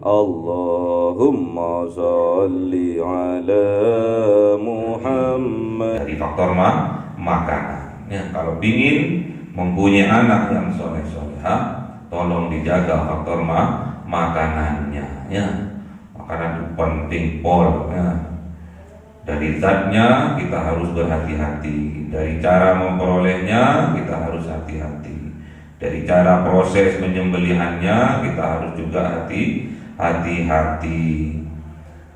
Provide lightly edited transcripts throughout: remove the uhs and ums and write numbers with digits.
Allahumma sholli ala Muhammad. Dari faktor makanan. Ya, kalau ingin mempunyai anak yang soleh-solehah, tolong dijaga faktor makanannya. Ya, makanan itu penting pol. Ya. Dari zatnya kita harus berhati-hati, dari cara memperolehnya kita harus hati-hati, dari cara proses penyembelihannya kita harus juga hati-hati.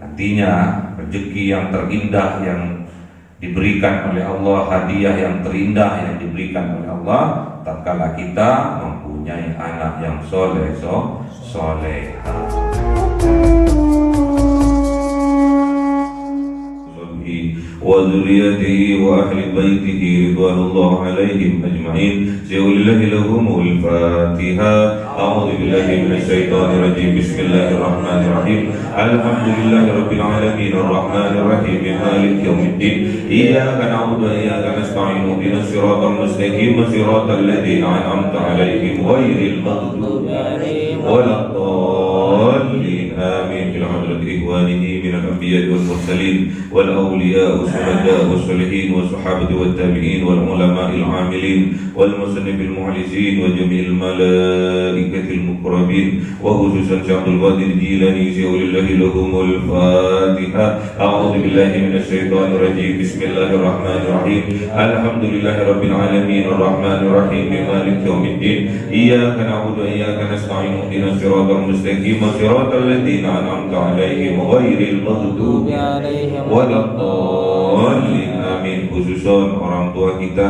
Nantinya rezeki yang terindah yang diberikan oleh Allah, hadiah yang terindah yang diberikan oleh Allah tatkala kita mempunyai anak yang soleh. وذريته وأهل بيته رضوان الله عليهم أجمعين. سيقول الله لهم الفاتحة. أعوذ بالله من الشيطان الرجيم. بسم الله الرحمن الرحيم. الحمد لله رب العالمين الرحمن الرحيم مالك يوم الدين. إياك نعبد وإياك نستعين اهدنا الصراط المستقيم صراط الذين أنعمت عليهم غير المغضوب عليهم ولا الضالين. آمين. بحضرة إخوانه من الأنبياء والمرسلين والأولياء والشهداء والصالحين والصحابة والتابعين والعلماء العاملين والمصنف المخلصين وجميع الملائكة المقربين وخصوصا شيخ عبد القادر الجيلاني سيقول الله لهم الفاتحة. أعوذ بالله من الشيطان الرجيم. بسم الله الرحمن الرحيم. الحمد لله رب العالمين الرحمن الرحيم مالك يوم الدين. إياك نعبد وإياك نستعين اهدنا الصراط المستقيم صراط الذين أنعمت عليهم غير المغضوب عليهم ولا الضالين. Amin. Khususon orang tua kita,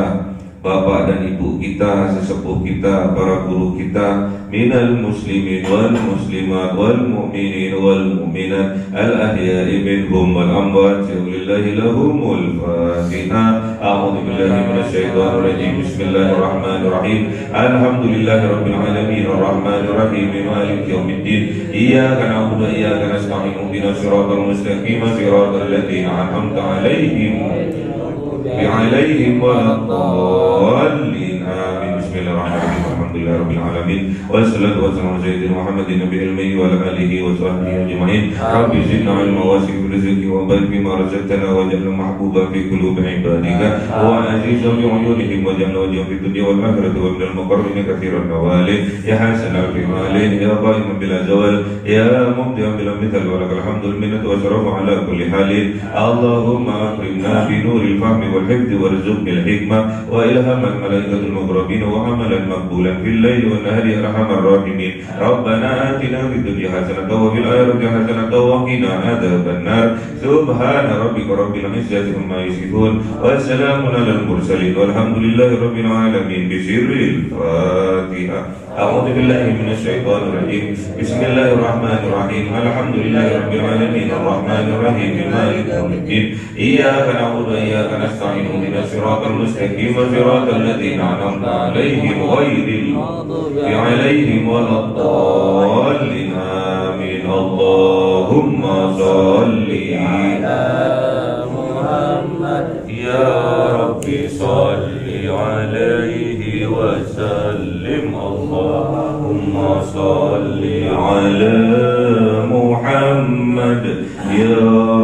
bapak dan ibu kita, sesepuh kita, para guru kita, minal muslimin wal muslimat wal mu'minin wal mu'minat al ahya'i minhum wal amwat. Lillahi lahumul fatihah. A'udzu billahi minasy syaithanir rajim. Bismillahirrahmanirrahim. Alhamdulillahi rabbil alamin arrahmanir rahim maliki yaumiddin. Iyyaka na'budu wa iyyaka nasta'in ihdinas siratal mustaqim siratal ladzina an'amta 'alaihim عليهم ولا الضالين. آمين. بسم الله الرحمن الرحيم. الحمد لله رب العالمين والصلاة والسلام على سيدنا محمد النبي الأمي وعلى آله وصحبه أجمعين. رب زدنا علما واسع رزقك وبارك فيما رزقتنا واجعلنا محبوبا في قلوب عبادك وعزيزا بعيونهم واجعلنا وجها في الدنيا والآخرة ومن المقربين كثير النوال. يا حسنا في مالين يا قائما بلا زوال يا مبدعا بلا مثل ولك الحمد المنة والشرف على كل حال. اللهم أكرمنا بنور الفهم والحفظ وارزقنا الحكمة وإلهام الملائكة المقربين وعملا مقبولا في الليل والنهار يا أرحم الراحمين. ربنا آتنا في الدنيا حسنة وفي الآخرة حسنة وقنا عذاب النار. سبحان ربك رب العزة عما يصفون والسلام على المرسلين والحمد لله رب العالمين. بسر الفاتحة. أعوذ بالله من الشيطان الرجيم. بسم الله الرحمن الرحيم. الحمد لله رب العالمين الرحمن الرحيم مالك يوم الدين. إياك نعبد وإياك نستعين اهدنا الصراط المستقيم صراط الذين أنعمت عليهم غير المغضوب عليهم ولا الضالين. آمين. اللهم صل على محمد يا رب صل عليه وسلم. اللهم صل على محمد يا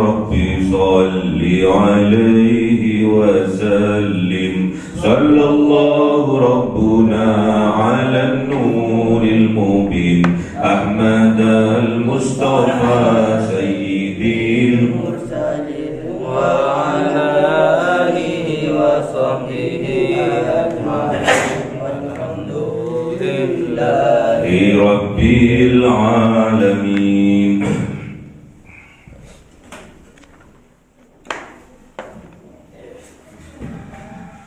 رب صل عليه وسلم. صلى الله ربنا على النور المبين أحمد المصطفى سيد المرسلين وعلى آله وصحبه أجمعين والحمد لله رب العالمين.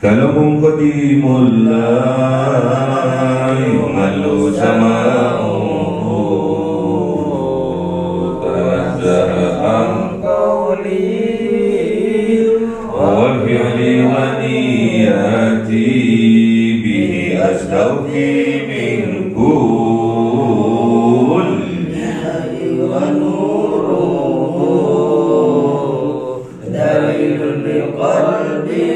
كلام قديم لا يمل سماؤه تنزه عن قولي والفعل ونياتي به أستوفي من كل ونوره دليل لقلبي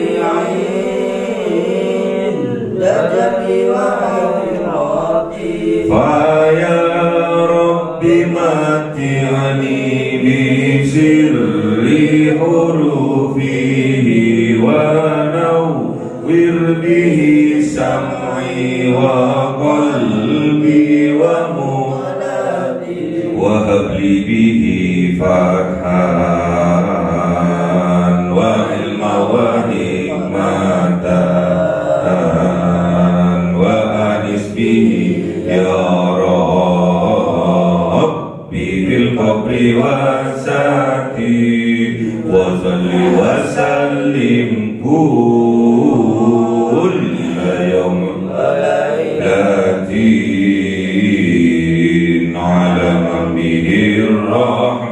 فيا رب من sam'i wa qalbi wa muladi wa habli bihi farhan wa ilma wa hikmatan wa anis bihi ya Rabbi fil qabri wa sati wa salli wa sallim kulla yawmin latin ala nabiyir rahmanu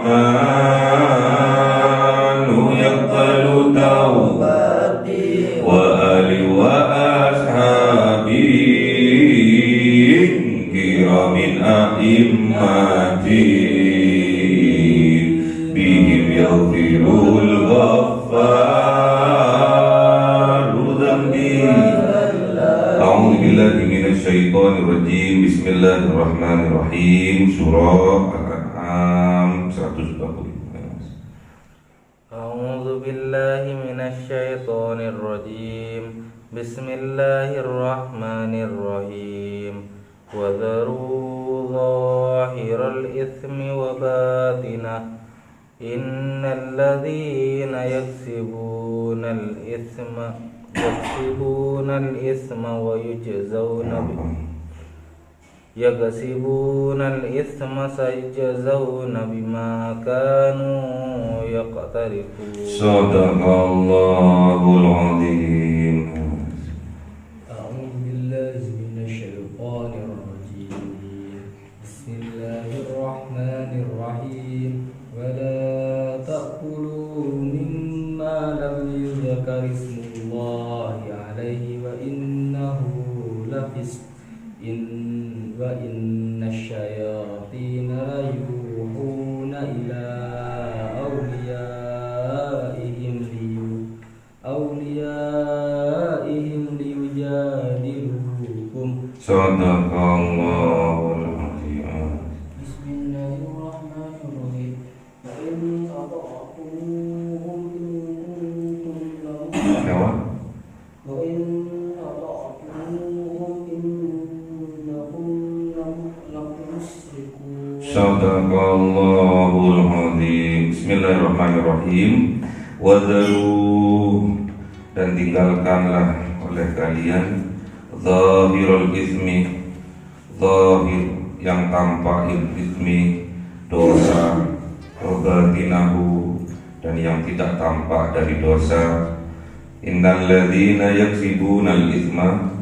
yaqbalu tawbati wa ali wa ashabi kiramin a'immatin bihim yaghfirul ghaffaru dhanbi. A'udzu billahi minasy syaithanir rajim. Bismillahirrahmanirrahim. Surah Al-An'am 125. أعوذ بالله من الشيطان الرجيم بسم الله الرحمن الرحيم وذروا ظاهر الإثم وباطنه إن الذين يكسبون الإثم يكسبون الإثم سيجزون بما كانوا يقترفون. Sadaqallahul azim. أعوذ بالله من الشيطان الرجيم بسم الله الرحمن الرحيم ولا تأكلوا مما لم يذكر اسم الله عليه وإنه لفسق وإن الشياطين ليوحون إلى أوليائهم ليجادلوكم. Sadaqallahul azim. بسم الله الرحمن الرحيم وإن أطعتموهم وإن أطعتموهم إنكم لمشركون. Sadaqallahul azim. Bismillahirrahmanirrahim. Wadharu, dan tinggalkanlah oleh kalian zahirul ismi, zahir yang tampak ismi dosa, wabatinahu, dan yang tidak tampak dari dosa. Innal ladzina yaksibunal isma,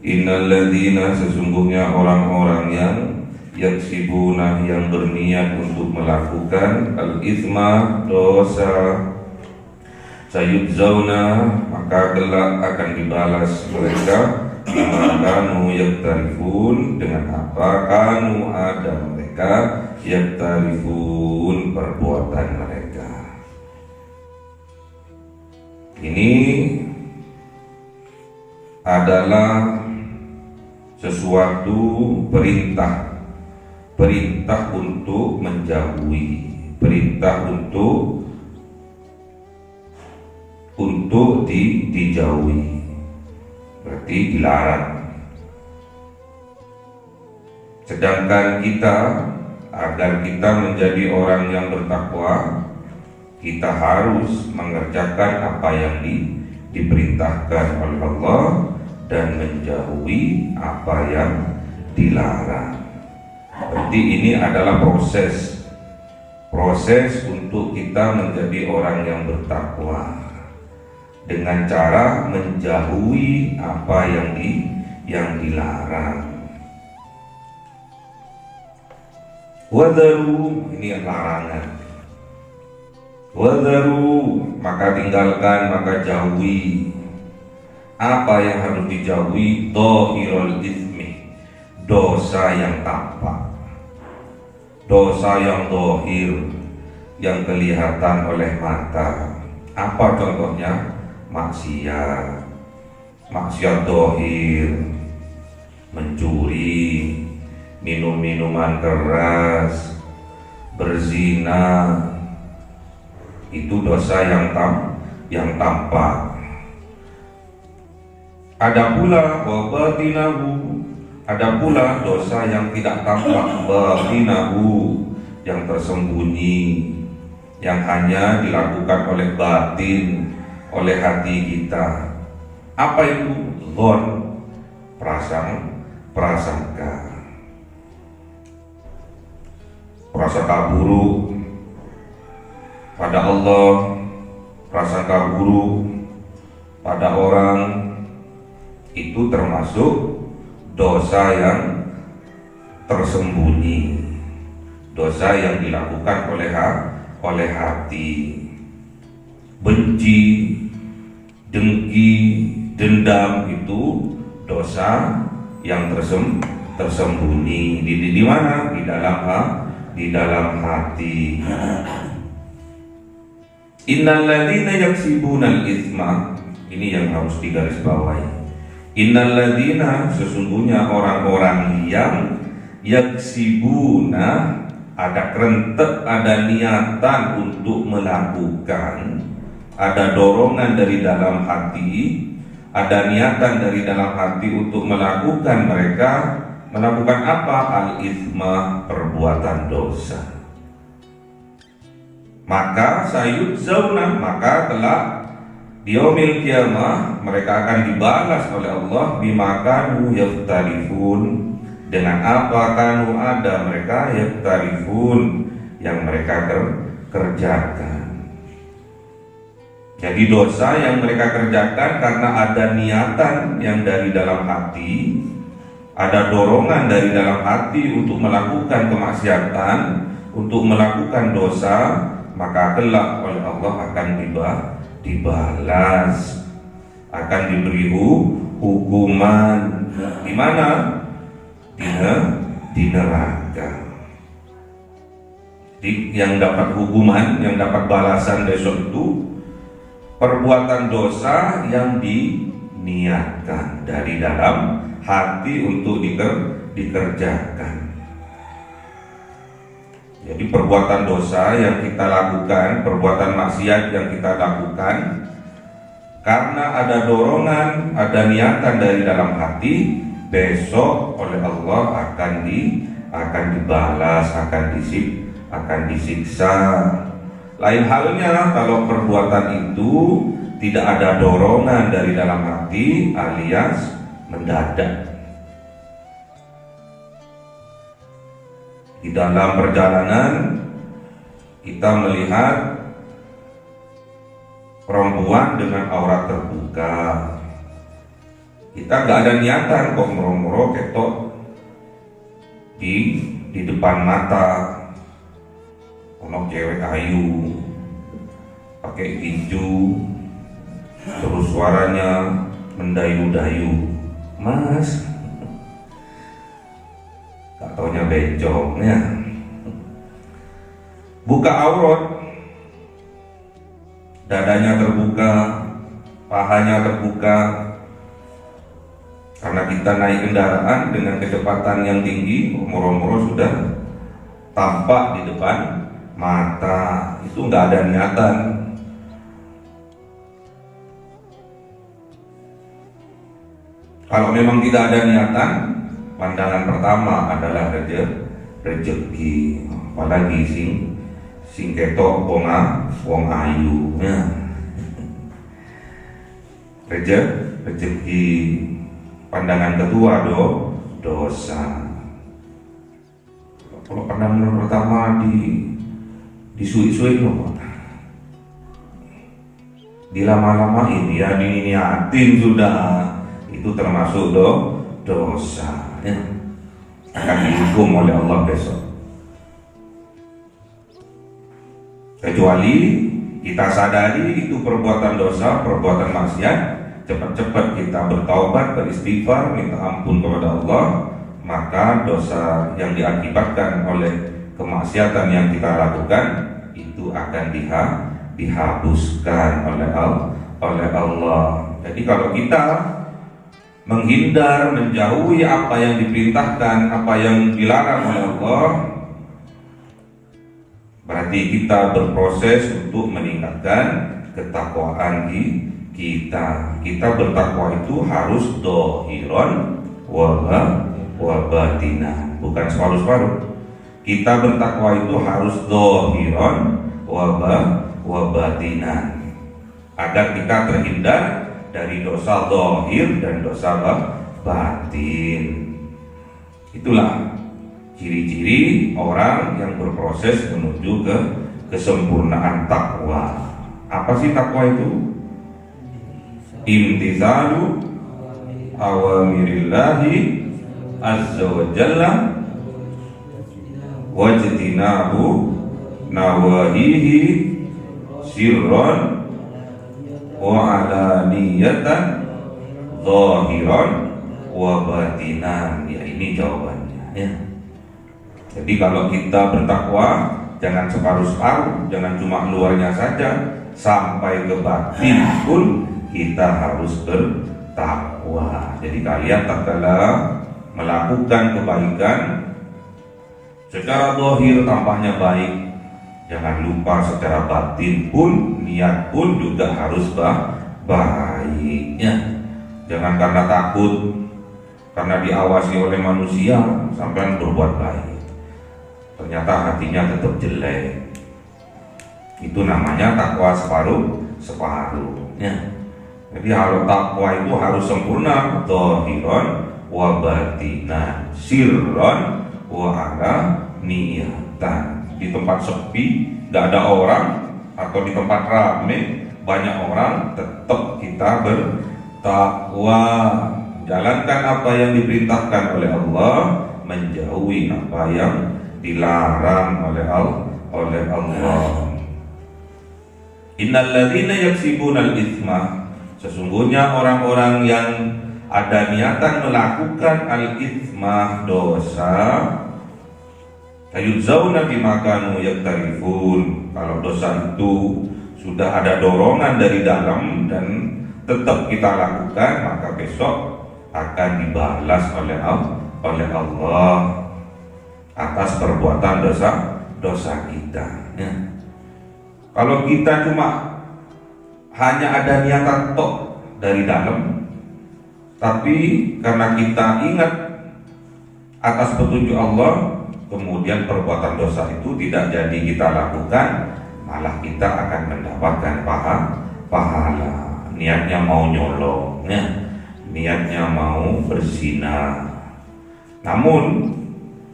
innal ladzina, sesungguhnya orang-orang yang yaksibuna, yang berniat untuk melakukan al-isma, dosa, sayudzawna, maka kelak akan dibalas mereka bima kanu yaktarifun, dengan apa kanu ada mereka yaktarifun, perbuatan mereka. Ini adalah sesuatu perintah untuk menjauhi, perintah untuk dijauhi, berarti dilarang. Sedangkan kita, agar kita menjadi orang yang bertakwa, kita harus mengerjakan apa yang diperintahkan oleh Allah dan menjauhi apa yang dilarang. Berarti ini adalah proses untuk kita menjadi orang yang bertakwa dengan cara menjauhi apa yang dilarang. Wadharu, ini larangan. Wadharu, maka tinggalkan, maka jauhi. Apa yang harus dijauhi? Dhahirul ismi, dosa yang tampak, dosa yang dhahir, yang kelihatan oleh mata. Apa contohnya? Maksiat dhahir, mencuri, minum minuman keras, berzina, itu dosa yang tampak. Ada pula wa batinahu, ada pula dosa yang tidak tampak, batinahu, yang tersembunyi, yang hanya dilakukan oleh batin, oleh hati kita. Apa itu? Dzon, prasangka buruk pada Allah, prasangka buruk pada orang, itu termasuk dosa yang tersembunyi, dosa yang dilakukan oleh hati. Benci, dengki, dendam itu dosa yang tersembunyi di mana? Di dalam hati. Innal ladzina yaksibunal itsma, ini yang harus digarisbawahi. Innal ladzina, sesungguhnya orang-orang yang yaksibuna, ada kerentek, ada niatan untuk melakukan, ada dorongan dari dalam hati, ada niatan dari dalam hati untuk melakukan. Mereka melakukan apa? Al-itsma, perbuatan dosa. Maka sayudzawna, maka kelak di yaumil qiyamah mereka akan dibalas oleh Allah bima kanu yaftarifun, dengan apa kanu ada mereka yaftarifun, yang mereka kerjakan. Jadi dosa yang mereka kerjakan karena ada niatan yang dari dalam hati, ada dorongan dari dalam hati untuk melakukan kemaksiatan, untuk melakukan dosa, maka kelak oleh Allah akan dibalas, akan diberi hukuman. Di mana? Di neraka. Yang dapat hukuman, yang dapat balasan besok itu perbuatan dosa yang diniatkan dari dalam hati untuk dikerjakan. Jadi perbuatan dosa yang kita lakukan, perbuatan maksiat yang kita lakukan, karena ada dorongan, ada niatan dari dalam hati, besok oleh Allah akan dibalas, akan disiksa. Lain halnya kalau perbuatan itu tidak ada dorongan dari dalam hati, alias mendadak. Di dalam perjalanan kita melihat perempuan dengan aurat terbuka, kita gak ada niatan kok moro-moro ketok di depan mata. Ono cewek ayu pakai tinju, terus suaranya mendayu-dayu, "Mas," gak taunya bencongnya. Buka aurat, dadanya terbuka, pahanya terbuka, karena kita naik kendaraan dengan kecepatan yang tinggi, moro-moro sudah tampak di depan mata. Itu nggak ada niatan. Kalau memang tidak ada niatan, pandangan pertama adalah rezeki, apalagi sing ketok wong ayu ya. Rezeki. Pandangan kedua dosa. Kalau pandangan pertama disuik-suik loh, dilama-lamain ya, diniatin sudah, itu termasuk dosa ya. Akan dihukum oleh Allah besok. Kecuali kita sadari itu perbuatan dosa, perbuatan maksiat, cepat-cepat kita bertaubat, beristighfar, minta ampun kepada Allah, maka dosa yang diakibatkan oleh kemaksiatan yang kita lakukan itu akan dihapuskan oleh Allah. Jadi kalau kita menghindar, menjauhi apa yang diperintahkan, apa yang dilarang oleh Allah, berarti kita berproses untuk meningkatkan ketakwaan kita bertakwa itu harus dohiron wa batinan, bukan separuh-separuh. Kita bertakwa itu harus dohiron wa batinan, agar kita terhindar dari dosa dohir dan dosa batin. Itulah ciri-ciri orang yang berproses menuju ke kesempurnaan takwa. Apa sih takwa itu? Imtithalu awamirillahi azza wa jalla wajtinabu nawahihi sirran wa alaniyatan zahiran wa batinan. Ya, ini jawabannya ya. Jadi kalau kita bertakwa, jangan separuh-separuh, jangan cuma luarnya saja, sampai ke batin pun kita harus bertakwa. Jadi kalian tatkala melakukan kebaikan secara zahir tampaknya baik, jangan lupa secara batin pun, niat pun juga harus baik ya. Jangan karena takut, karena diawasi oleh manusia sampai berbuat baik, ternyata hatinya tetap jelek. Itu namanya takwa separuh ya. Jadi kalau takwa itu harus sempurna, zahiran wa batinan, sirran wa alaniyatan. Di tempat sepi, gak ada orang, atau di tempat ramai banyak orang, tetap kita bertakwa, jalankan apa yang diperintahkan oleh Allah, menjauhi apa yang dilarang oleh Allah. Innal ladzina yaksibunal itsma, sesungguhnya orang-orang yang ada niatan melakukan al-itsma, dosa, yujzauna bima kanu yaktarifun. Kalau dosa itu sudah ada dorongan dari dalam dan tetap kita lakukan, maka besok akan dibalas oleh Allah atas perbuatan dosa kita ya. Kalau kita cuma hanya ada niatan tok dari dalam, tapi karena kita ingat atas petunjuk Allah, kemudian perbuatan dosa itu tidak jadi kita lakukan, malah kita akan mendapatkan pahala. Niatnya mau nyolong ya, niatnya mau berzina, namun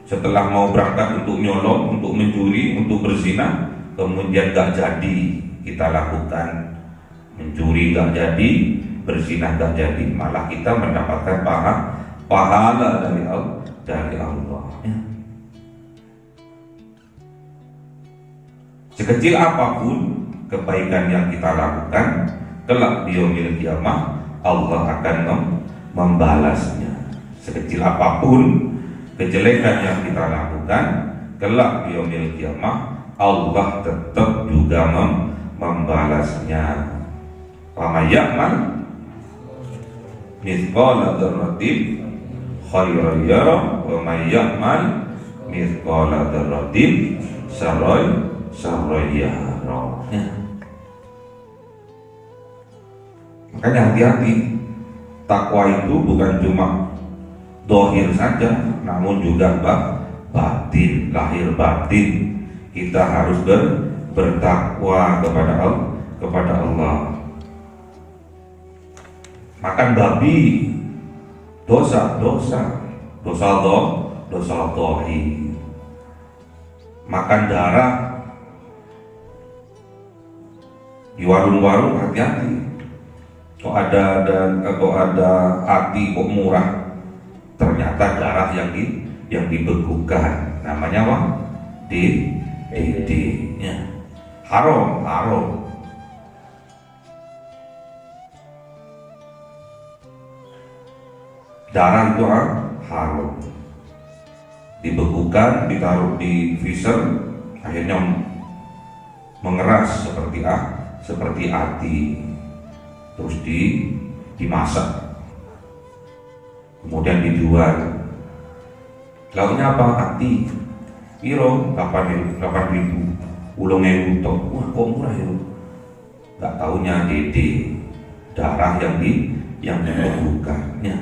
setelah mau berangkat untuk nyolong, untuk mencuri, untuk berzina, kemudian gak jadi kita lakukan. Mencuri gak jadi, berzina gak jadi, malah kita mendapatkan pahala dari Allah ya. Sekecil apapun kebaikan yang kita lakukan, kelak di yaumil qiyamah Allah akan membalasnya. Sekecil apapun kejelekan yang kita lakukan, kelak di yaumil qiyamah Allah tetap juga membalasnya. Wa may ya'mal mithqala dzarratin khairan yara wa may ya'mal mithqala dzarratin syarran yara. Makanya hati-hati, takwa itu bukan cuma dohir saja, namun juga batin, lahir batin. Kita harus bertakwa kepada Allah. Makan babi, dosa dohir. Makan darah di warung-warung, hati-hati. Kok ada hati kok murah, ternyata darah yang dibekukan, namanya apa? DD ya. Haram. Darah itu haram, dibekukan, ditaruh di freezer, akhirnya mengeras seperti ati, terus dimasak, kemudian dijual. Lauknya apa? Ati. Piro? 8.000, ulung ewu tok. Wah, kok murah ya? Gak taunya DD. darah yang dibekukannya.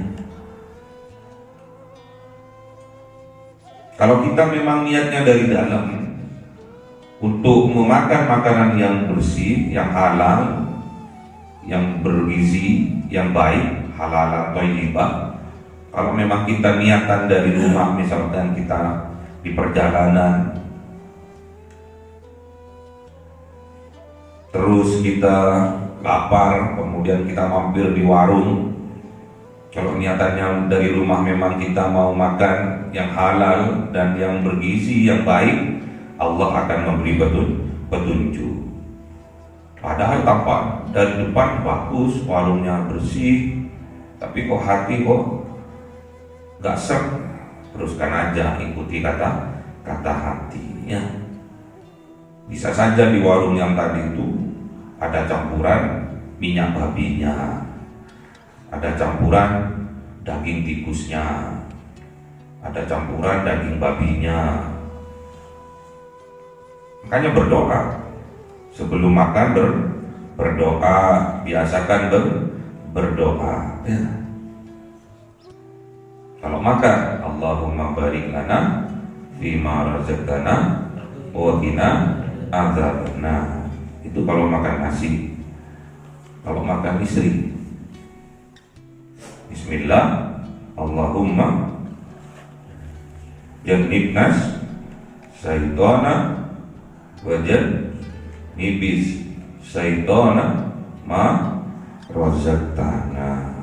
Kalau kita memang niatnya dari dalam untuk memakan makanan yang bersih, yang halal, yang bergizi, yang baik, halal atau thayyibah. Kalau memang kita niatan dari rumah, misalkan kita di perjalanan, terus kita lapar, kemudian kita mampir di warung. Kalau niatannya dari rumah memang kita mau makan yang halal dan yang bergizi, yang baik, Allah akan memberi petunjuk. Padahal tampak dari depan bagus, warungnya bersih, tapi kok hati kok gak serp. Teruskan aja, ikuti kata hatinya. Bisa saja di warung yang tadi itu ada campuran minyak babinya, ada campuran daging tikusnya, ada campuran daging babinya. Makanya berdoa sebelum makan, berdoa, biasakan berdoa ya. Kalau makan, Allahumma barik lana fima razaqtana wa qina adzabannar. Itu kalau makan nasi. Kalau makan istri, bismillah, Allahumma jannibnas syaitana wa jannibis syaitana ma razaqtana.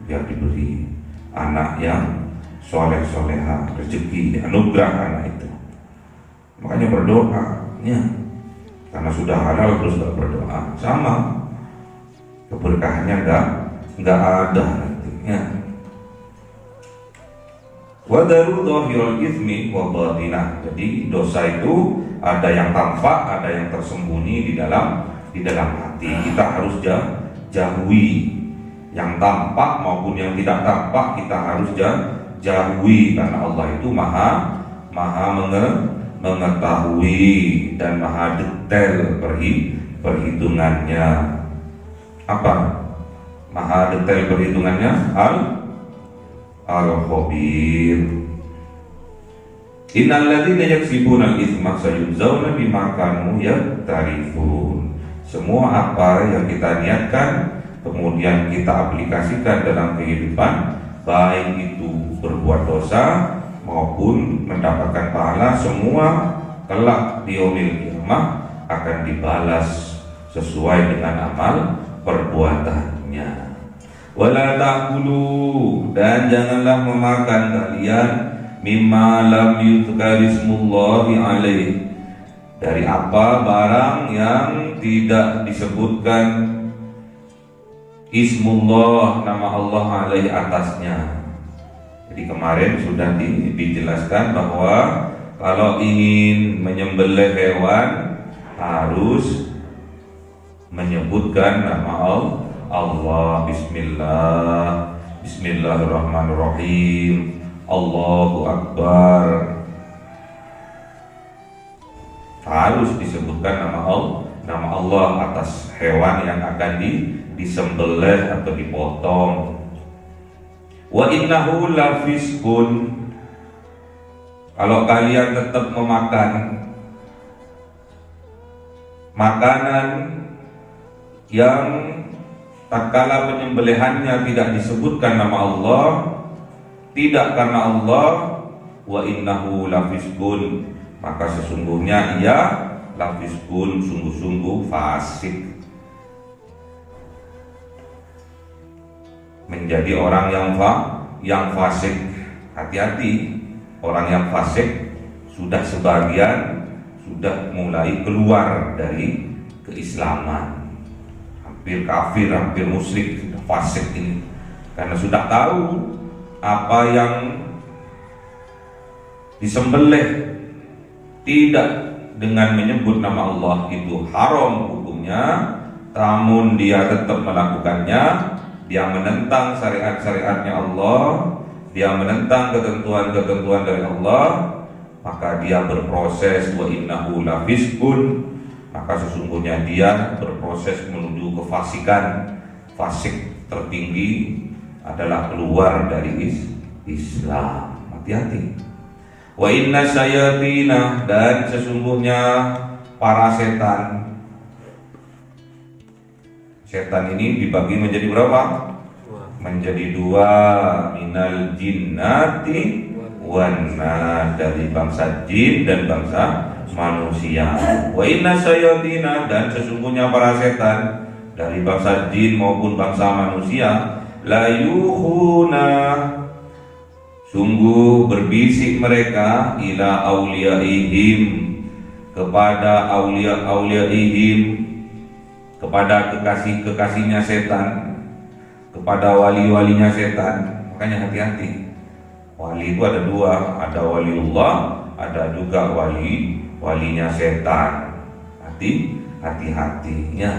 Biar diberi anak yang soleh-soleha, rezeki, anugerah anak itu. Makanya berdoa ya. Karena sudah halal terus gak berdoa, sama keberkahannya nggak ada nantinya. Wadaru dhahirul itsmi wa batinah. Jadi dosa itu ada yang tampak, ada yang tersembunyi di dalam hati. Kita harus jauhi yang tampak maupun yang tidak tampak, kita harus jauhi karena Allah itu maha mengetahui dan maha detail perhitungannya. Apa? Maha detail perhitungannya Al-Khabir. Innal ladzina yaksibuna al-itsma sayujzauna bima kanu yaktarifun. Semua apa yang kita niatkan kemudian kita aplikasikan dalam kehidupan, baik itu berbuat dosa maupun mendapatkan pahala, semua kelak di yaumil qiyamah akan dibalas sesuai dengan amal perbuatannya. Wala ta'kulu, dan janganlah memakan kalian mimma lam yuzkar ismullahi alaih, dari apa barang yang tidak disebutkan ismullah, nama Allah alaih atasnya. Jadi kemarin sudah dijelaskan bahwa kalau ingin menyembelih hewan harus menyebutkan nama Allah. Bismillah, Bismillahirrahmanirrahim, Allahu Akbar. Harus disebutkan nama Allah atas hewan yang akan disembelih atau dipotong. Wa innahu lafiskun, kalau kalian tetap memakan makanan yang tatkala penyembelihannya tidak disebutkan nama Allah, tidak karena Allah, wa innahu lafiskun, maka sesungguhnya ia lafiskun, sungguh-sungguh fasik, menjadi orang yang fasik. Hati-hati, orang yang fasik sudah sebagian sudah mulai keluar dari keislaman, hampir kafir, hampir musyrik, sudah fasik ini, karena sudah tahu apa yang disembelih tidak dengan menyebut nama Allah itu haram hukumnya, namun dia tetap melakukannya. Dia menentang syariat-syariatnya Allah, dia menentang ketentuan-ketentuan dari Allah, maka dia berproses, wa innahu lafiskun, maka sesungguhnya dia berproses menuju kefasikan. fasik tertinggi adalah keluar dari Islam. Hati-hati. Wa inna syayatina, dan sesungguhnya para setan. Setan ini dibagi menjadi berapa? Menjadi dua, minal jinnati wana, dari bangsa jin dan bangsa manusia. Wa inna syayatina, dan sesungguhnya para setan dari bangsa jin maupun bangsa manusia, la yuhuna, sungguh berbisik mereka, ila auliyaihim, kepada aulia-auliyaihim, kepada kekasih-kekasihnya setan, kepada wali-walinya setan. Makanya hati-hati. Wali itu ada dua, ada waliullah, ada juga walinya setan. Hati-hati ya.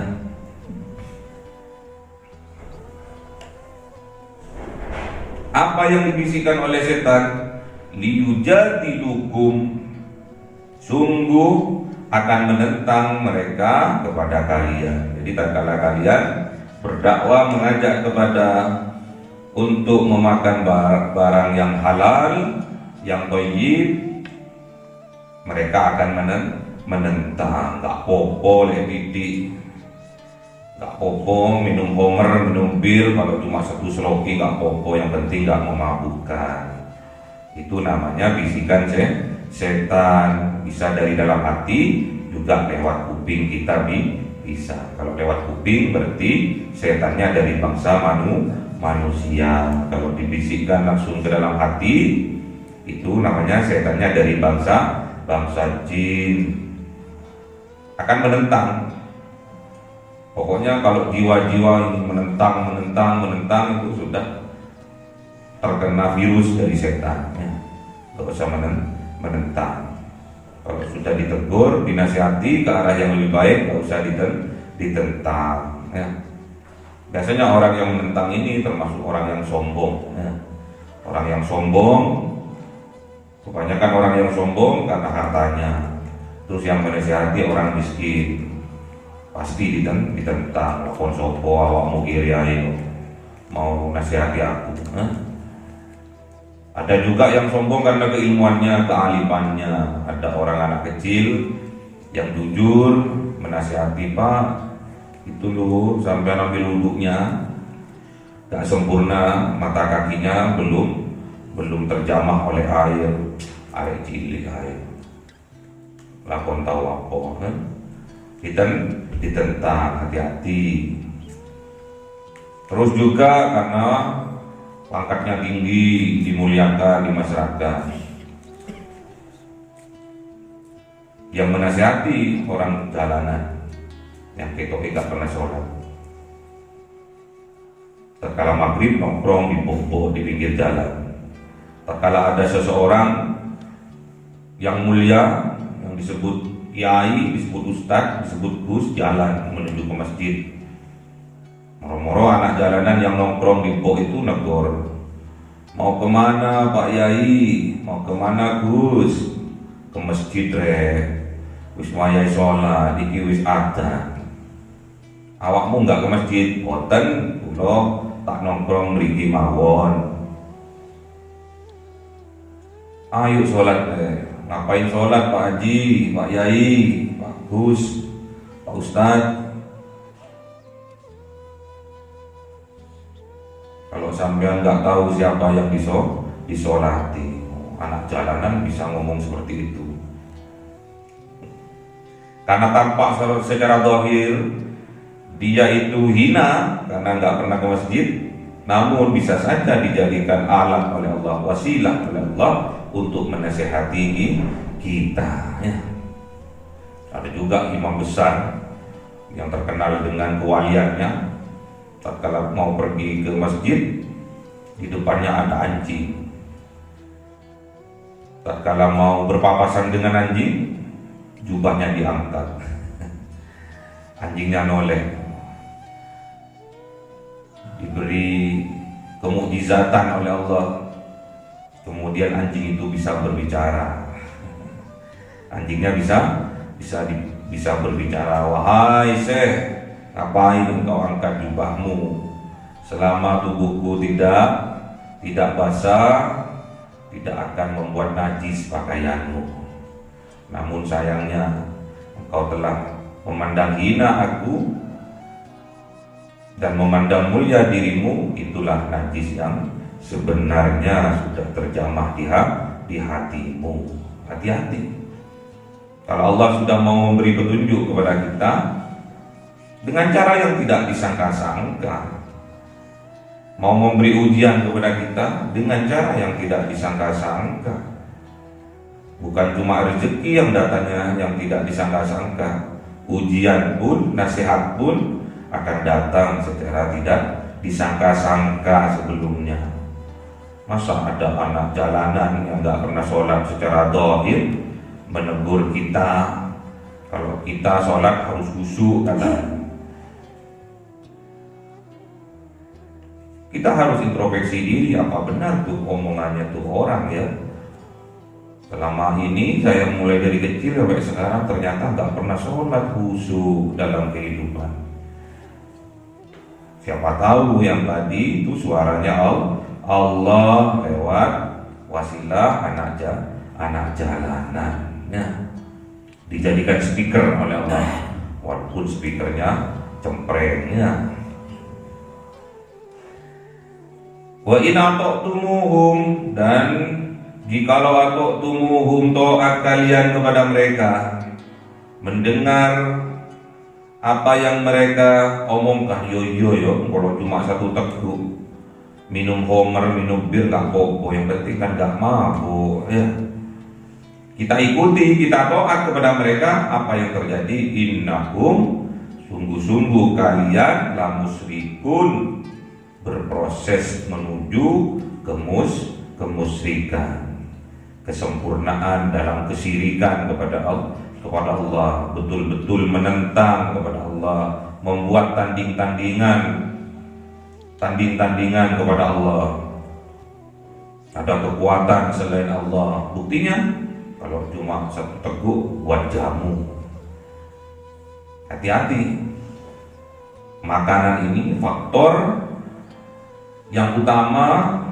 Apa yang dibisikkan oleh setan? Liyujadilukum, sungguh akan menentang mereka kepada kalian. Jadi tatkala kalian berdakwah mengajak kepada untuk memakan barang yang halal, yang thayyib, mereka akan menentang. Gak popo lebih, gak popo minum homer, minum bir, kalau cuma satu seloki gak popo, yang penting gak memabukkan. Itu namanya bisikan setan. Bisa dari dalam hati, juga lewat kuping kita bisa. Kalau lewat kuping berarti setannya dari bangsa manusia. Kalau dibisikkan langsung ke dalam hati, itu namanya setannya dari bangsa jin. Akan menentang. Pokoknya kalau jiwa-jiwa ini menentang itu sudah terkena virus dari setan. Tidak usah menentang. Kalau sudah ditegur, dinasihati ke arah yang lebih baik, tidak usah ditentang. Ya. Biasanya orang yang menentang ini termasuk orang yang sombong. Ya. Orang yang sombong, kebanyakan orang yang sombong karena hartanya. Terus yang menasihati orang miskin, pasti ditentang. Lakon sopo awakmu kiri ayo, mau nasihati aku. Ya. Ada juga yang sombong karena keilmuannya, kealimannya. Ada orang anak kecil yang jujur menasihati, Pak, itu loh sampai ambil wuduknya gak sempurna, mata kakinya belum terjamah oleh air cilik air. Lakon tahu apa kan? Ditentang, hati-hati. Terus juga karena pangkatnya tinggi, dimuliakan di masyarakat, yang menasihati orang jalanan yang ketok gak pernah sholat. Tatkala maghrib nongkrong di popo di pinggir jalan. Tatkala ada seseorang yang mulia, yang disebut kiai, disebut ustadz, disebut gus, jalan menuju ke masjid. Moro-moro anak jalanan yang nongkrong di pok itu negor, mau kemana Pak Yai, mau kemana Gus? Ke masjid wis wayai sholat, iki wis adzan. Awakmu enggak ke masjid? Boten, kula tak nongkrong mriki mawon. Ayo sholat Ngapain sholat Pak Haji, Pak Yai, Pak Gus, Pak Ustadz? Kalau sampean nggak tahu siapa yang disolati, anak jalanan bisa ngomong seperti itu. Karena tampak secara zahir dia itu hina karena nggak pernah ke masjid, namun bisa saja dijadikan alat oleh Allah, wasilah oleh Allah untuk menasehati kita. Ya. Ada juga imam besar yang terkenal dengan kewaliannya. Tatkala mau pergi ke masjid, di depannya ada anjing. Tatkala mau berpapasan dengan anjing, jubahnya diangkat. Anjingnya noleh. Diberi kemukjizatan oleh Allah. Kemudian anjing itu bisa berbicara. Anjingnya bisa berbicara. Wahai Syekh, ngapain engkau angkat jubahmu? Selama tubuhku tidak basah, tidak akan membuat najis pakaianmu. Namun sayangnya engkau telah memandang hina aku dan memandang mulia dirimu. Itulah najis yang sebenarnya sudah terjamah di hatimu. Hati-hati. Kalau Allah sudah mau memberi petunjuk kepada kita dengan cara yang tidak disangka-sangka, mau memberi ujian kepada kita dengan cara yang tidak disangka-sangka, bukan cuma rezeki yang datangnya yang tidak disangka-sangka, ujian pun, nasihat pun akan datang secara tidak disangka-sangka sebelumnya. Masa ada anak jalanan yang gak pernah sholat secara dhahir menegur kita, kalau kita sholat harus khusyuk katanya. Kita harus introspeksi diri, apa benar tuh omongannya tuh orang ya. Selama ini saya mulai dari kecil sampai sekarang ternyata gak pernah sholat khusyuk dalam kehidupan. Siapa tahu yang tadi itu suaranya Allah lewat wasilah anak jalanan. Nah, dijadikan speaker oleh Allah, walaupun speakernya cemprengnya. Wa in ata'tumuhum, dan jikalau ata'tumuhum, taat kalian kepada mereka, mendengar apa yang mereka omongkan. Yo kalau cuma satu teguk minum homer, minum bir gak apa-apa, yang penting kan gak mabuk ya. Kita ikuti, kita taat kepada mereka. Apa yang terjadi? Innahum, sungguh-sungguh kalian la musyrikun, berproses menuju kemusyrikan, kesempurnaan dalam kesyirikan kepada Allah, betul-betul menentang kepada Allah, membuat tanding-tandingan kepada Allah. Ada kekuatan selain Allah. Buktinya kalau cuma satu teguk buat jamu. Hati-hati. Makanan ini faktor yang utama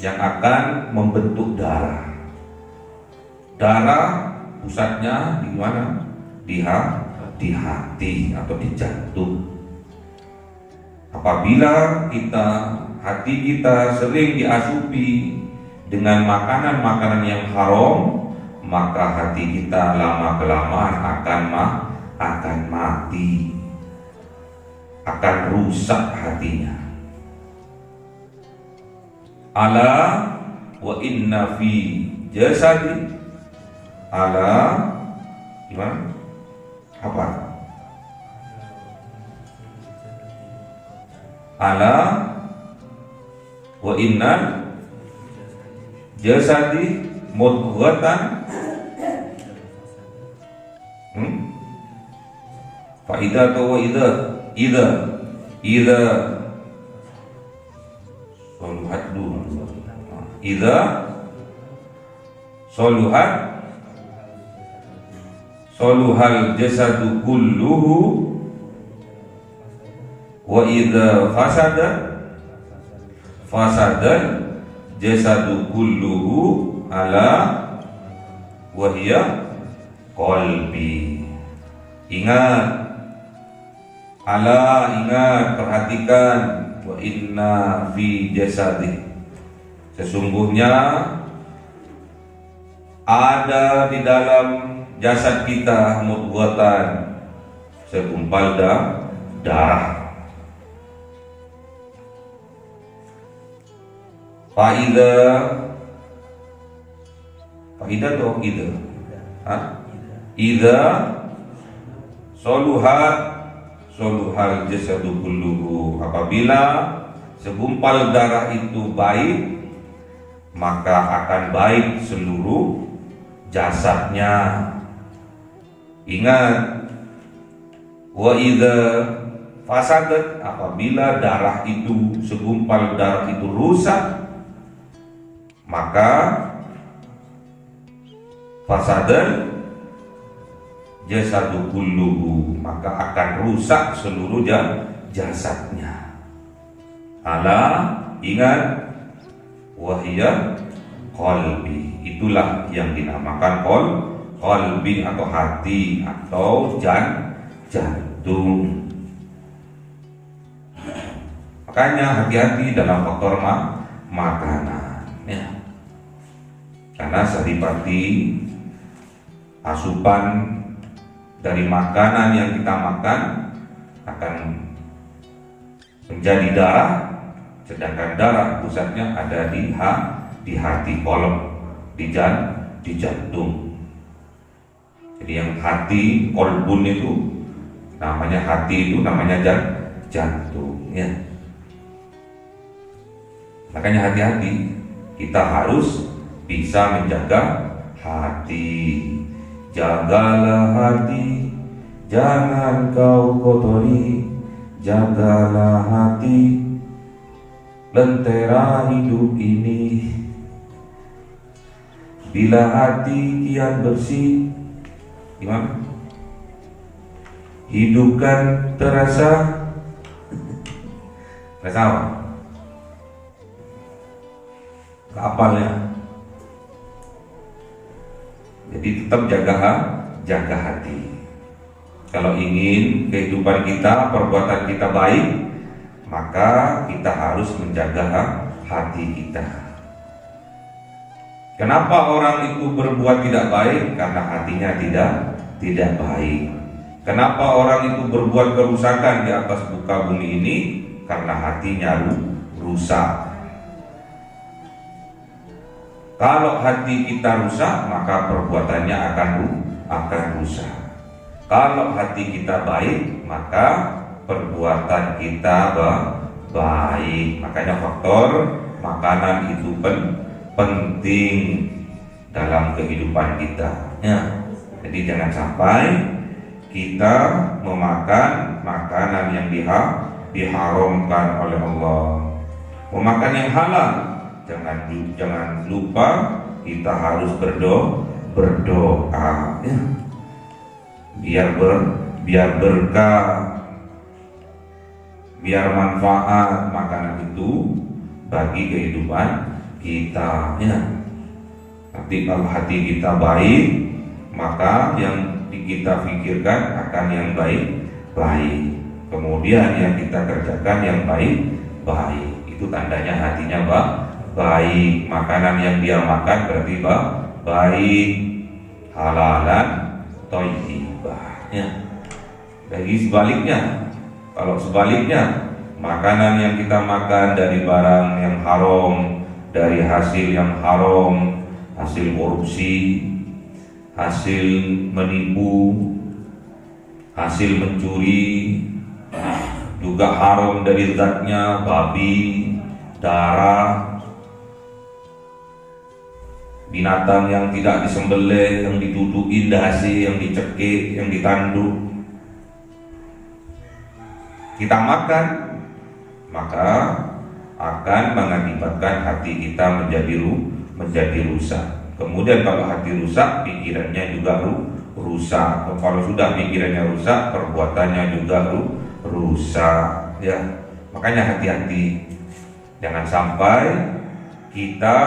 yang akan membentuk darah. Darah pusatnya di mana? Di hati atau di jantung. Apabila hati kita sering diasupi dengan makanan-makanan yang haram, maka hati kita lama-kelamaan akan mati, akan rusak hatinya. Ala wa inna fi jasadi, ala gimana? Apa? Ala wa inna jasadi mudghatan fa idza wa idza soluhat dulu, idza soluhal jasadu kulluhu wa idza fasadal jasadu kulluhu ala wahya qalbi. Ingat, perhatikan, wa inna fi jasadi, sesungguhnya ada di dalam jasad kita mudghatan, segumpal darah. Faidah atau ida? Ida soluhal jasadu kulluhu, apabila segumpal darah itu baik, maka akan baik seluruh jasadnya. Ingat, wa idza fasadat, apabila darah itu, segumpal darah itu rusak, maka fasadan jasadu kulluhu, maka akan rusak seluruh jasadnya. Ala, ingat, wahiyya qalbi. Itulah yang dinamakan qalbi atau hati atau jantung. Makanya hati-hati dalam faktor makanan ya. Karena saripati asupan dari makanan yang kita makan akan menjadi darah, sedangkan darah pusatnya ada di hati, kolom di jantung. Jadi yang hati, kolbun itu namanya hati, itu namanya jantung ya. Makanya hati-hati, kita harus bisa menjaga hati. Jagalah hati, jangan kau kotori. Jagalah hati, lentera hidup ini. Bila hati kian bersih, gimana? Hidup kan terasa apa? Apalnya. Jadi tetap jaga hati. Kalau ingin kehidupan kita, perbuatan kita baik, maka kita harus menjaga hati kita. Kenapa orang itu berbuat tidak baik? Karena hatinya tidak baik. Kenapa orang itu berbuat kerusakan di atas muka bumi ini? Karena hatinya rusak. Kalau hati kita rusak, maka perbuatannya akan rusak. Kalau hati kita baik, maka perbuatan kita baik. Makanya faktor makanan itu penting dalam kehidupan kita ya. Jadi jangan sampai kita memakan makanan yang diharamkan oleh Allah. Memakan yang halal, jangan lupa kita harus berdoa ya. Biar berkah, biar manfaat makanan itu bagi kehidupan kita ya. Nanti kalau hati kita baik, maka yang kita pikirkan akan yang baik. Kemudian yang kita kerjakan yang baik. Itu tandanya hatinya baik. Makanan yang dia makan berarti baik, halalan, thayyibah ya. Bagi sebaliknya, kalau sebaliknya makanan yang kita makan dari barang yang haram, dari hasil yang haram, hasil korupsi, hasil menipu, hasil mencuri, juga haram dari zatnya, babi, darah, binatang yang tidak disembelih, yang diduduki dasi, yang dicekik, yang ditanduk, kita makan, maka akan mengakibatkan hati kita menjadi rusak. Kemudian kalau hati rusak, pikirannya juga rusak. Kalau sudah pikirannya rusak, perbuatannya juga rusak ya. Makanya hati-hati, jangan sampai kita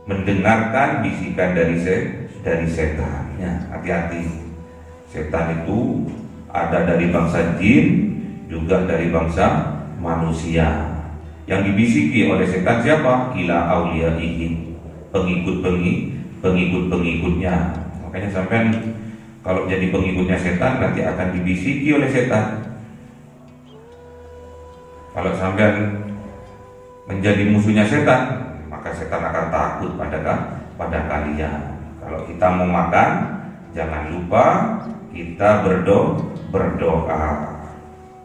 mendengarkan bisikan dari setan ya. Hati-hati, setan itu ada dari bangsa jin, juga dari bangsa manusia. Yang dibisiki oleh setan siapa? Ila auliyaihi, pengikut-pengikutnya. Makanya sampai kalau jadi pengikutnya setan, nanti akan dibisiki oleh setan. Kalau sampai menjadi musuhnya setan, maka setan akan takut pada kalian. Kalau kita mau makan, jangan lupa kita berdoa.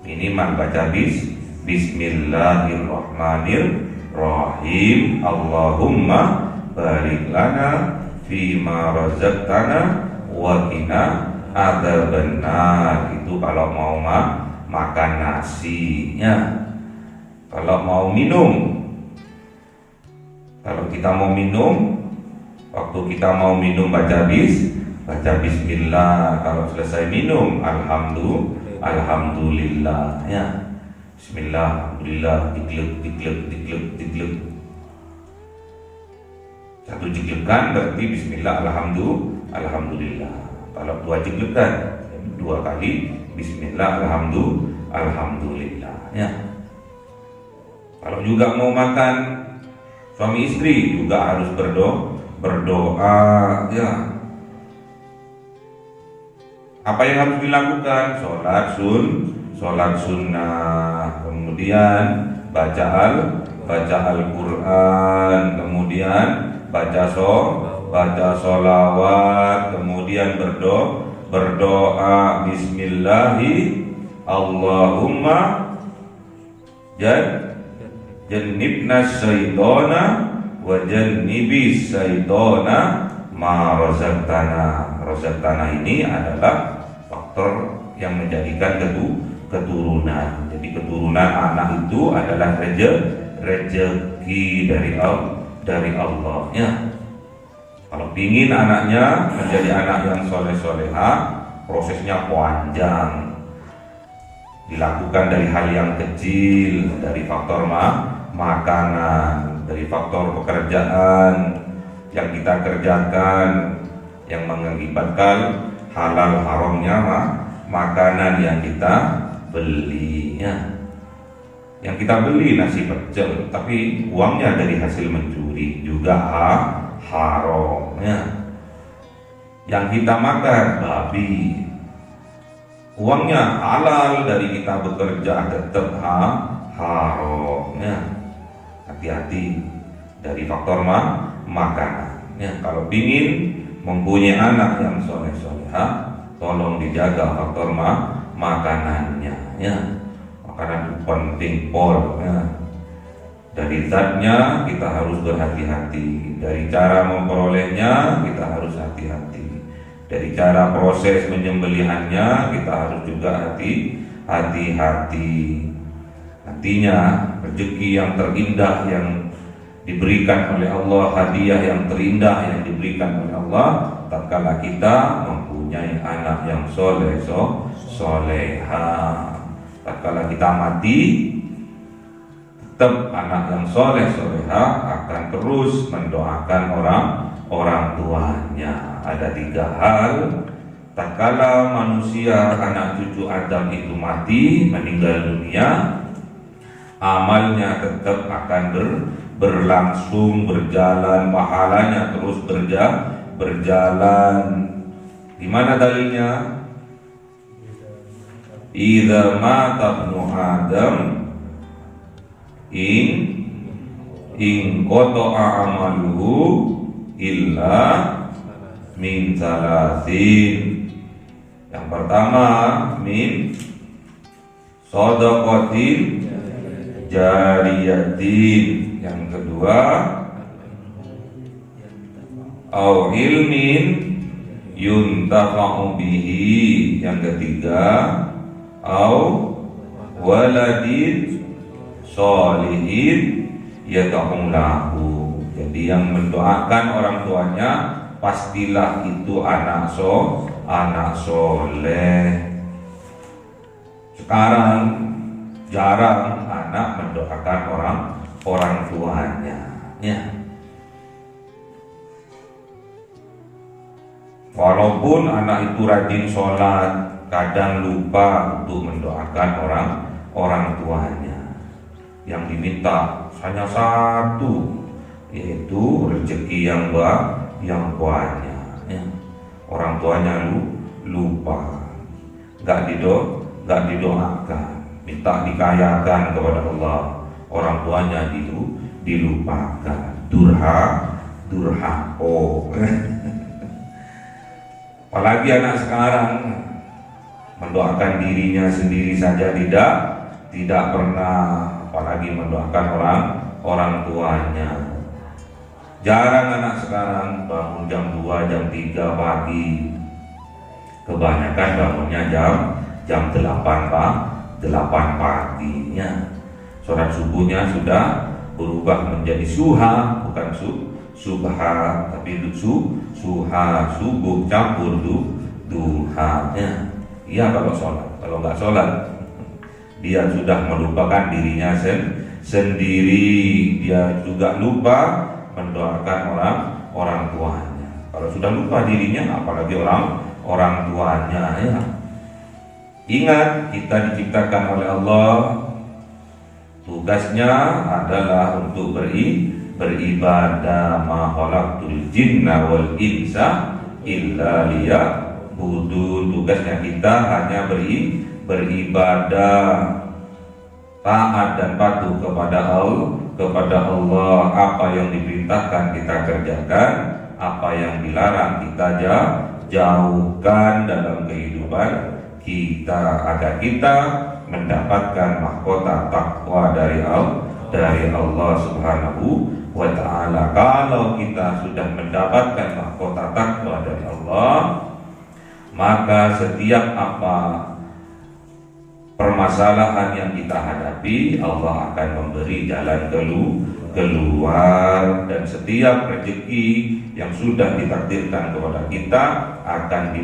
Minimal baca Bismillahirrahmanirrahim. Allahumma barik lana fima razaqtana wa qina adzabannar. Itu kalau mau makan nasi ya. Kalau mau minum, kalau kita mau minum, waktu kita mau minum baca bismillah. Kalau selesai minum, alhamdulillah. alhamdulillah ya. Bismillah, alhamdulillah, diglek. Satu jeglekan berarti bismillah, alhamdulillah. Kalau dua jeglekan, dua kali bismillah, alhamdulillah ya. Kalau juga mau makan suami istri juga harus berdoa ya. Apa yang harus dilakukan? Sholat sunnah, kemudian baca Al-Quran, kemudian baca sholawat, kemudian berdoa bismillahi Allahumma jannibna syaitona wa jannibis syaitona ma razaqtana. Razaqtana ini adalah faktor yang menjadikan keturunan. Jadi keturunan anak itu adalah rezeki dari Allah ya. Kalau ingin anaknya menjadi anak yang soleh-soleha, prosesnya panjang. Dilakukan dari hal yang kecil, dari faktor makanan, dari faktor pekerjaan yang kita kerjakan, yang mengakibatkan halal haramnya makanan yang kita beli ya. Yang kita beli nasi pecel, tapi uangnya dari hasil mencuri juga haram ya. Yang kita makan babi, uangnya halal dari kita bekerja tetap haram ya. Hati-hati dari faktor makanan ya. Kalau ingin mempunyai anak yang soleh-soleha, tolong dijaga faktor makanannya ya. Makanan itu penting pol ya. Dari zatnya kita harus berhati-hati, dari cara memperolehnya kita harus hati-hati, dari cara proses menyembelihannya kita harus juga hati-hati. Nantinya rezeki yang terindah yang diberikan oleh Allah, hadiah yang terindah yang diberikan oleh Allah tatkala kita mempunyai anak yang soleha. Tatkala kita mati, tetap anak yang soleha akan terus mendoakan orang tuanya. Ada 3 hal. Tatkala manusia, anak cucu Adam itu mati, meninggal dunia, amalnya tetap akan berlangsung, berjalan, pahalanya terus berjalan. Di mana dalilnya? Idza mata ibnu Adam in qata'a amaluhu illa min salasin. Yang pertama min shadaqatin jariyatin, yang kedua au ilmin yuntafa'u bihi, yang ketiga au waladin sholihin yad'u lahu. Jadi yang mendoakan orang tuanya pastilah itu anak soleh. Sekarang jarang anak mendoakan orang tuanya ya. Walaupun anak itu rajin sholat, kadang lupa untuk mendoakan orang tuanya. Yang diminta hanya satu, yaitu rezeki yang banyak ya. Orang tuanya lupa, nggak didoakan, minta dikayakan kepada Allah, orang tuanya dilupakan. Durhako. Apalagi anak sekarang mendoakan dirinya sendiri saja tidak pernah, apalagi mendoakan orang tuanya. Jarang anak sekarang bangun jam 2, jam 3 pagi. Kebanyakan bangunnya jam 8 paginya. Sholat subuhnya sudah berubah menjadi suha, bukan subha, tapi suha, subuh campur duha ya. Iya kalau sholat. kalau nggak sholat. Dia sudah melupakan dirinya sendiri. Dia juga lupa mendoakan orang tuanya. Kalau sudah lupa dirinya, apalagi orang tuanya ya. Ingat, kita diciptakan oleh Allah. Tugasnya adalah untuk beribadah. Ma khalaqtul jinna wal insa illa liya'budun. Tugasnya kita hanya beribadah, taat dan patuh kepada Allah. Apa yang diperintahkan kita kerjakan, apa yang dilarang kita jauhkan dalam kehidupan kita, agar kita mendapatkan mahkota takwa dari Allah Subhanahu wa ta'ala. Kalau kita sudah mendapatkan mahkota takwa dari Allah, maka setiap apa permasalahan yang kita hadapi, Allah akan memberi jalan keluar, dan setiap rezeki yang sudah ditakdirkan kepada kita akan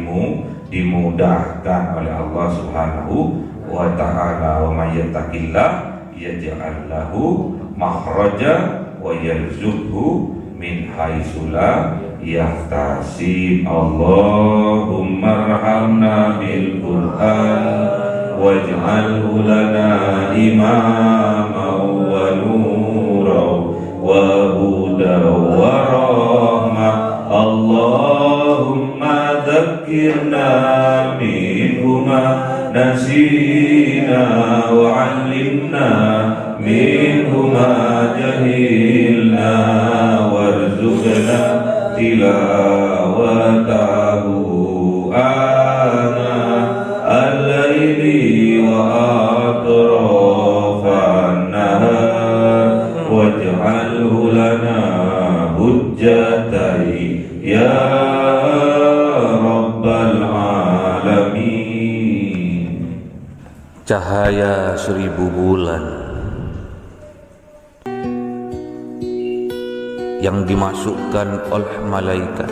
dimudahkan oleh Allah Subhanahu wa ta'ala. Wa may yattaqillah yaj'al lahu makhraja wa yarzuqhu min haitsu la yahtasib. Allahumma arhamna bil Qur'an waj'alhu lana imaman wa nuran wa hudan wa rahmah. Allahumma dzakkirna minhu ma nasina wa 'allimna minhu ma jahilna warzuqna tilawatahu ana al-laili wa atrafan nahar waj'alhu lana hujjatai ya rabbal alamin. Cahaya 1000 bulan yang dimasukkan oleh malaikat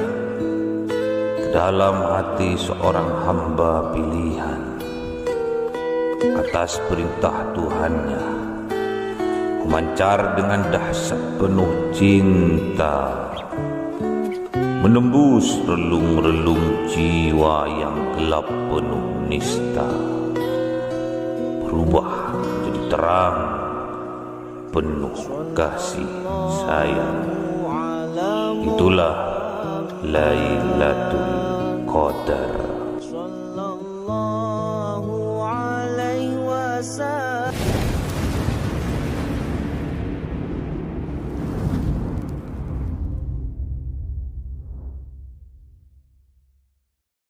ke dalam hati seorang hamba pilihan atas perintah Tuhannya, memancar dengan dahsyat penuh cinta, menembus relung-relung jiwa yang gelap penuh nista, berubah menjadi terang penuh kasih sayang. Itulah Lailatul Qadar. Sallallahu alaihi wasallam.